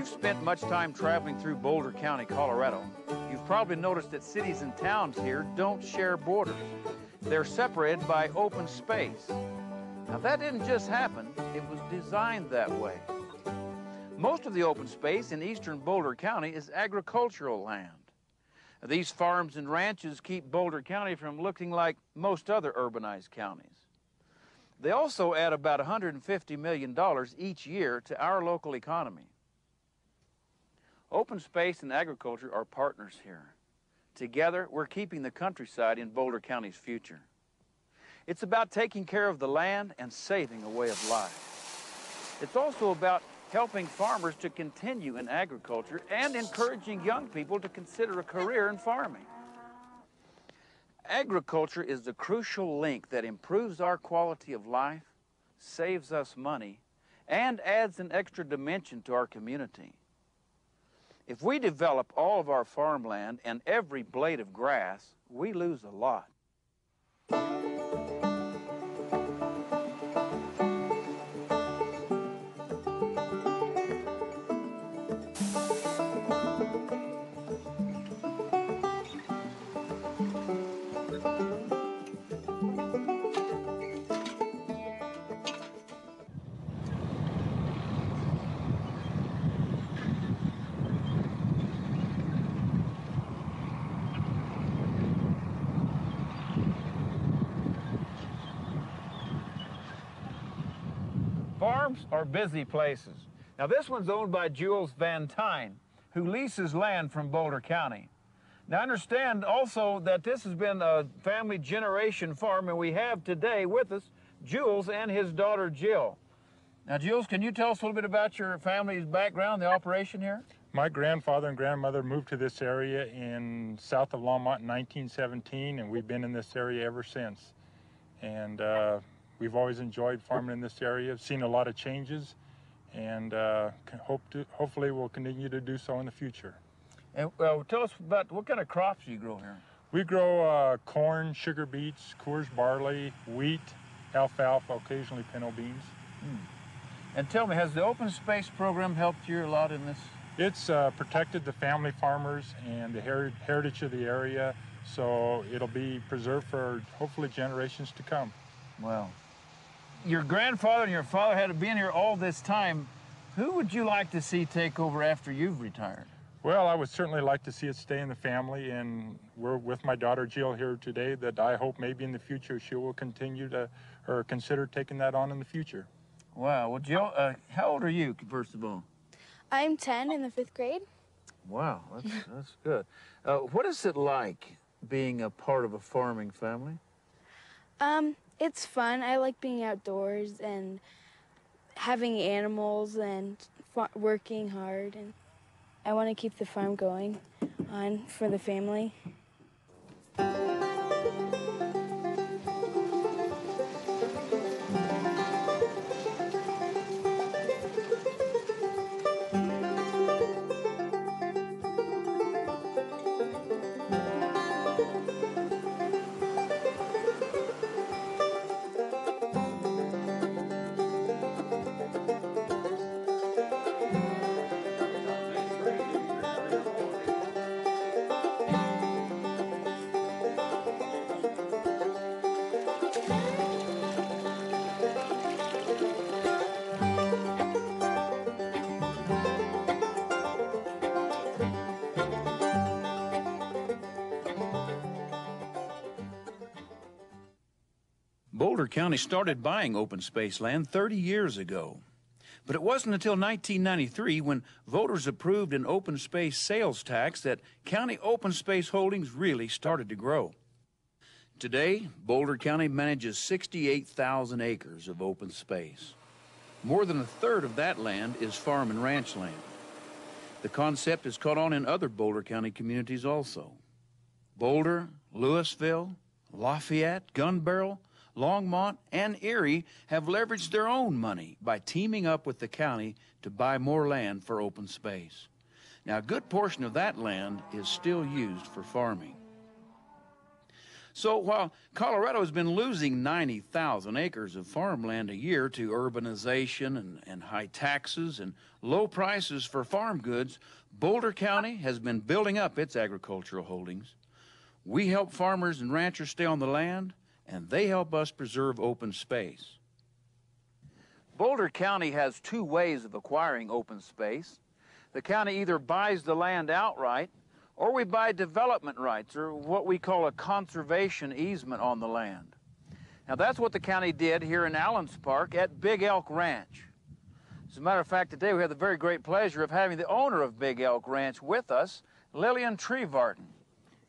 you've spent much time traveling through Boulder County, Colorado, you've probably noticed that cities and towns here don't share borders. They're separated by open space. Now, that didn't just happen, it was designed that way. Most of the open space in eastern Boulder County is agricultural land. These farms and ranches keep Boulder County from looking like most other urbanized counties. They also add about $150 million each year to our local economy. Open space and agriculture are partners here. Together, we're keeping the countryside in Boulder County's future. It's about taking care of the land and saving a way of life. It's also about helping farmers to continue in agriculture and encouraging young people to consider a career in farming. Agriculture is the crucial link that improves our quality of life, saves us money, and adds an extra dimension to our community. If we develop all of our farmland and every blade of grass, we lose a lot. Farms are busy places. Now, this one's owned by Jules Van Tyne, who leases land from Boulder County. Now, I understand also that this has been a family generation farm, and we have today with us Jules and his daughter Jill. Now, Jules, can you tell us a little bit about your family's background, the operation here? My grandfather and grandmother moved to this area in south of Longmont in 1917, and we've been in this area ever since. And we've always enjoyed farming in this area, seen a lot of changes, and hopefully we'll continue to do so in the future. And tell us about what kind of crops you grow here. We grow corn, sugar beets, Coors barley, wheat, alfalfa, occasionally pinto beans. And tell me, has the open space program helped you a lot in this? It's protected the family farmers and the heritage of the area, so it'll be preserved for hopefully generations to come. Wow. Your grandfather and your father had to be in here all this time. Who would you like to see take over after you've retired? Well, I would certainly like to see it stay in the family, and we're with my daughter Jill here today that I hope maybe in the future she will continue to, or consider taking that on in the future. Wow. Well, Jill, how old are you, first of all? I'm 10 in the 5th grade. Wow, that's good. What is it like being a part of a farming family? It's fun. I like being outdoors and having animals and working hard, and I want to keep the farm going on for the family. Boulder County started buying open space land 30 years ago. But it wasn't until 1993 when voters approved an open space sales tax that county open space holdings really started to grow. Today, Boulder County manages 68,000 acres of open space. More than a third of that land is farm and ranch land. The concept has caught on in other Boulder County communities also. Boulder, Louisville, Lafayette, Gun Barrel, Longmont, and Erie have leveraged their own money by teaming up with the county to buy more land for open space. Now, a good portion of that land is still used for farming. So while Colorado has been losing 90,000 acres of farmland a year to urbanization and high taxes and low prices for farm goods, Boulder County has been building up its agricultural holdings. We help farmers and ranchers stay on the land, and they help us preserve open space. Boulder County has two ways of acquiring open space. The county either buys the land outright, or we buy development rights, or what we call a conservation easement on the land. Now, that's what the county did here in Allens Park at Big Elk Ranch. As a matter of fact, today we have the very great pleasure of having the owner of Big Elk Ranch with us, Lillian Trevarden.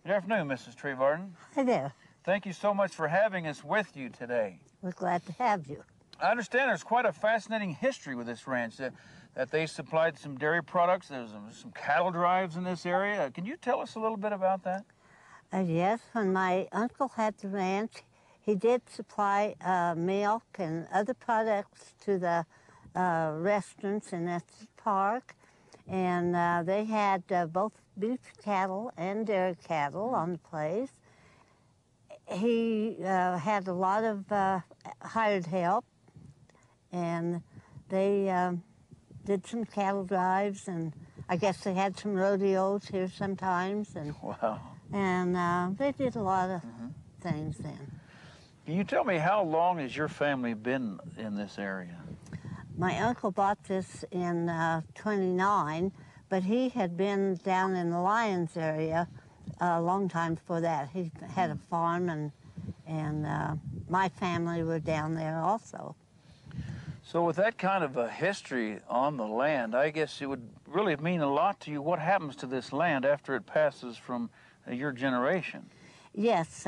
Good afternoon, Mrs. Trevarden. Hi there. Thank you so much for having us with you today. We're glad to have you. I understand there's quite a fascinating history with this ranch, that they supplied some dairy products. There's some cattle drives in this area. Can you tell us a little bit about that? Yes, when my uncle had the ranch, he did supply milk and other products to the restaurants in Estes Park. And they had both beef cattle and dairy cattle on the place. He had a lot of hired help, and they did some cattle drives, and I guess they had some rodeos here sometimes. And, wow. And they did a lot of things then. Can you tell me, how long has your family been in this area? My uncle bought this in 29, but he had been down in the Lyons area a long time before that. He had a farm, and my family were down there also. So with that kind of a history on the land, I guess it would really mean a lot to you. What happens to this land after it passes from your generation? Yes,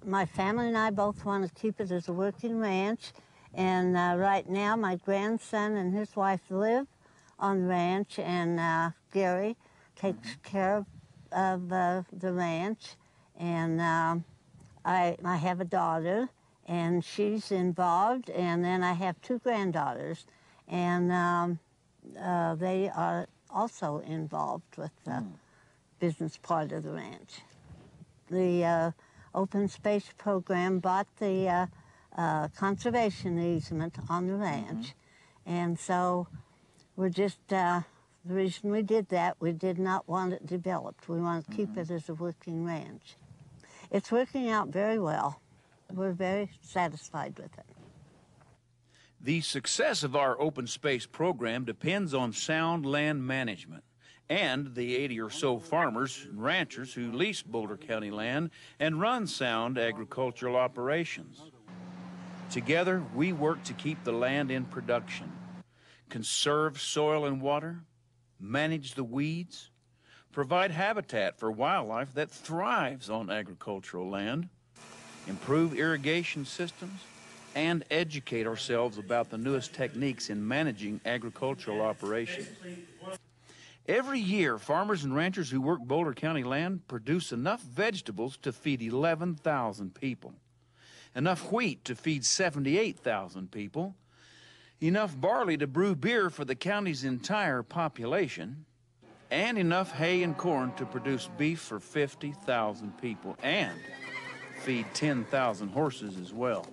my family and I both want to keep it as a working ranch, and right now my grandson and his wife live on the ranch, and Gary takes care of the ranch, and I have a daughter, and she's involved, and then I have two granddaughters, and they are also involved with the business part of the ranch. The open space program bought the conservation easement on the ranch, and so we're just, the reason we did that, we did not want it developed. We want to keep it as a working ranch. It's working out very well. We're very satisfied with it. The success of our open space program depends on sound land management and the 80 or so farmers and ranchers who lease Boulder County land and run sound agricultural operations. Together, we work to keep the land in production, conserve soil and water, manage the weeds, provide habitat for wildlife that thrives on agricultural land, improve irrigation systems, and educate ourselves about the newest techniques in managing agricultural operations. Every year, farmers and ranchers who work Boulder County land produce enough vegetables to feed 11,000 people, enough wheat to feed 78,000 people, enough barley to brew beer for the county's entire population, and enough hay and corn to produce beef for 50,000 people, and feed 10,000 horses as well.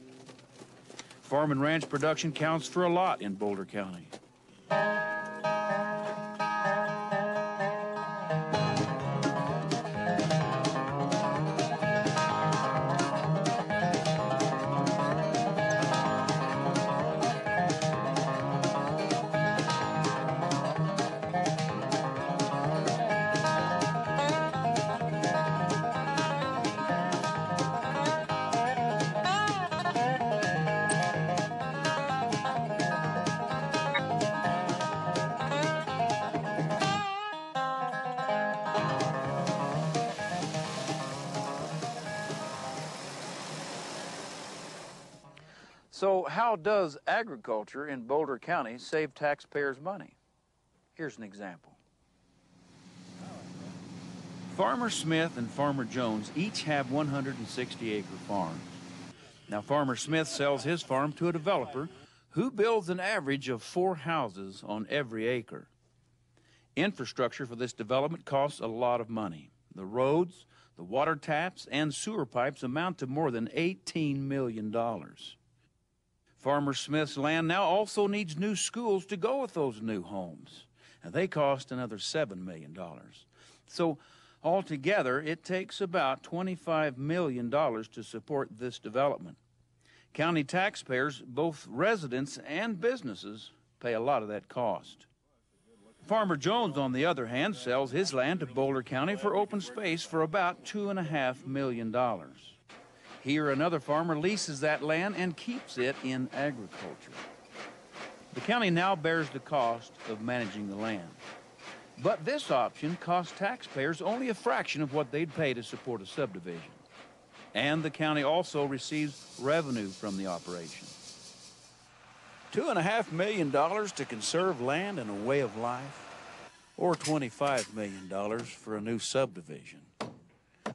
Farm and ranch production counts for a lot in Boulder County. So how does agriculture in Boulder County save taxpayers money? Here's an example. Farmer Smith and Farmer Jones each have 160-acre farms. Now, Farmer Smith sells his farm to a developer who builds an average of 4 houses on every acre. Infrastructure for this development costs a lot of money. The roads, The water taps and sewer pipes amount to more than $18 million. Farmer Smith's land now also needs new schools to go with those new homes, and they cost another $7 million. So altogether, it takes about $25 million to support this development. County taxpayers, both residents and businesses, pay a lot of that cost. Farmer Jones, on the other hand, sells his land to Boulder County for open space for about $2.5 million. Here, another farmer leases that land and keeps it in agriculture. The county now bears the cost of managing the land. But this option costs taxpayers only a fraction of what they'd pay to support a subdivision. And the county also receives revenue from the operation. $2.5 million to conserve land and a way of life, or $25 million for a new subdivision.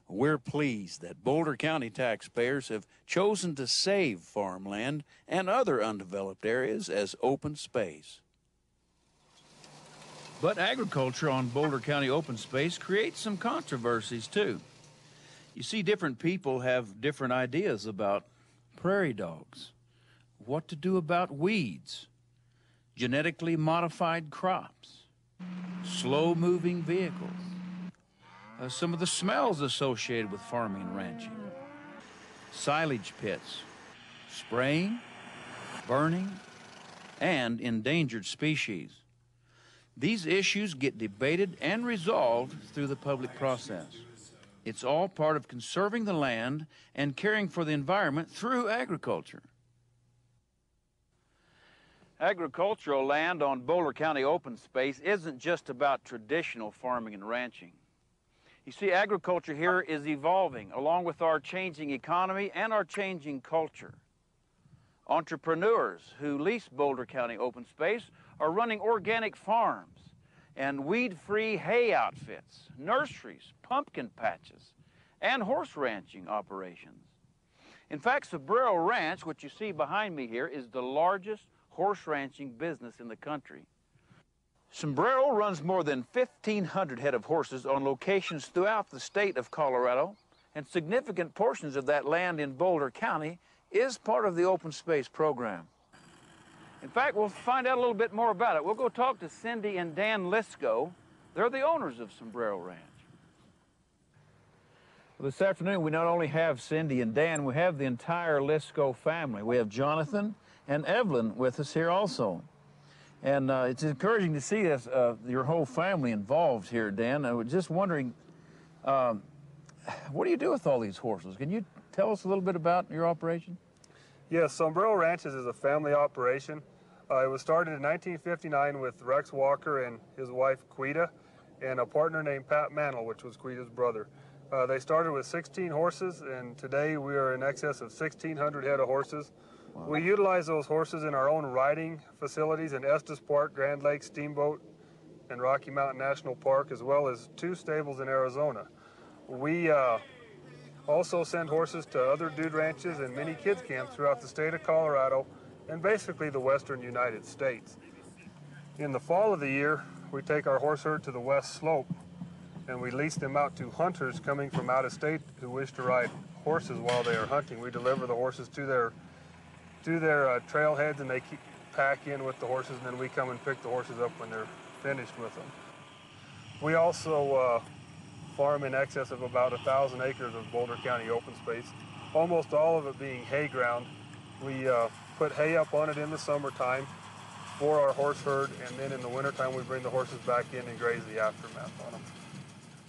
We're pleased that Boulder County taxpayers have chosen to save farmland and other undeveloped areas as open space. But agriculture on Boulder County open space creates some controversies, too. You see, different people have different ideas about prairie dogs, what to do about weeds, genetically modified crops, slow-moving vehicles, some of the smells associated with farming and ranching, silage pits, spraying, burning, and endangered species. These issues get debated and resolved through the public process. It's all part of conserving the land and caring for the environment through agriculture. Agricultural land on Boulder County open space isn't just about traditional farming and ranching. You see, agriculture here is evolving along with our changing economy and our changing culture. Entrepreneurs who lease Boulder County open space are running organic farms and weed-free hay outfits, nurseries, pumpkin patches, and horse ranching operations. In fact, Sombrero Ranch, which you see behind me here, is the largest horse ranching business in the country. Sombrero runs more than 1,500 head of horses on locations throughout the state of Colorado, and significant portions of that land in Boulder County is part of the open space program. In fact, we'll find out a little bit more about it. We'll go talk to Cindy and Dan Lisco. They're the owners of Sombrero Ranch. Well, this afternoon, we not only have Cindy and Dan, we have the entire Lisco family. We have Jonathan and Evelyn with us here also. And it's encouraging to see us, your whole family involved here, Dan. I was just wondering, what do you do with all these horses? Can you tell us a little bit about your operation? Yes, Sombrero Ranches is a family operation. It was started in 1959 with Rex Walker and his wife, Quita, and a partner named Pat Mantle, which was Quita's brother. They started with 16 horses, and today we are in excess of 1,600 head of horses. Wow. We utilize those horses in our own riding facilities in Estes Park, Grand Lake Steamboat, and Rocky Mountain National Park, as well as 2 stables in Arizona. We also send horses to other dude ranches and many kids camps throughout the state of Colorado and basically the western United States. In the fall of the year, we take our horse herd to the West Slope and we lease them out to hunters coming from out of state who wish to ride horses while they are hunting. We deliver the horses to their trailheads, and they pack in with the horses, and then we come and pick the horses up when they're finished with them. We also farm in excess of about 1,000 acres of Boulder County open space, almost all of it being hay ground. We put hay up on it in the summertime for our horse herd, and then in the wintertime we bring the horses back in and graze the aftermath on them.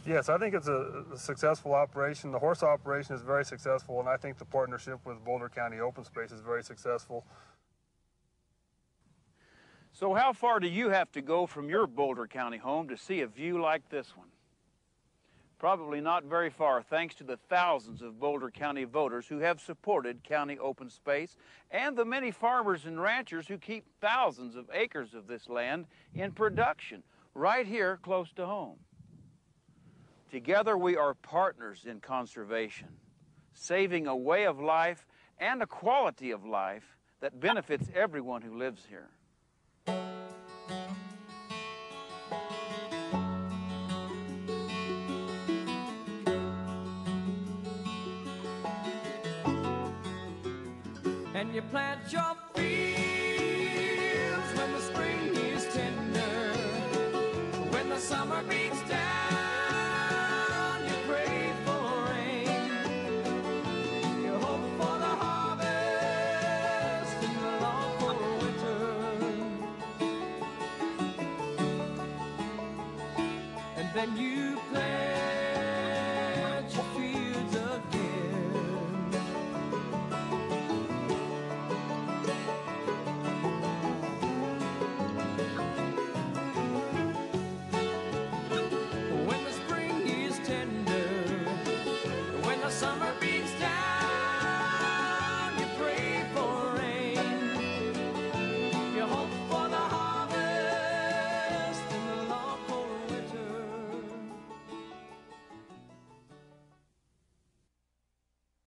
Yes, I think it's a successful operation. The horse operation is very successful, and I think the partnership with Boulder County Open Space is very successful. So how far do you have to go from your Boulder County home to see a view like this one? Probably not very far, thanks to the thousands of Boulder County voters who have supported county open space and the many farmers and ranchers who keep thousands of acres of this land in production right here close to home. Together we are partners in conservation, saving a way of life and a quality of life that benefits everyone who lives here. And you plant your fields when the spring is tender. When the summer beats down, you pray for rain. You hope for the harvest and you long for winter. And then you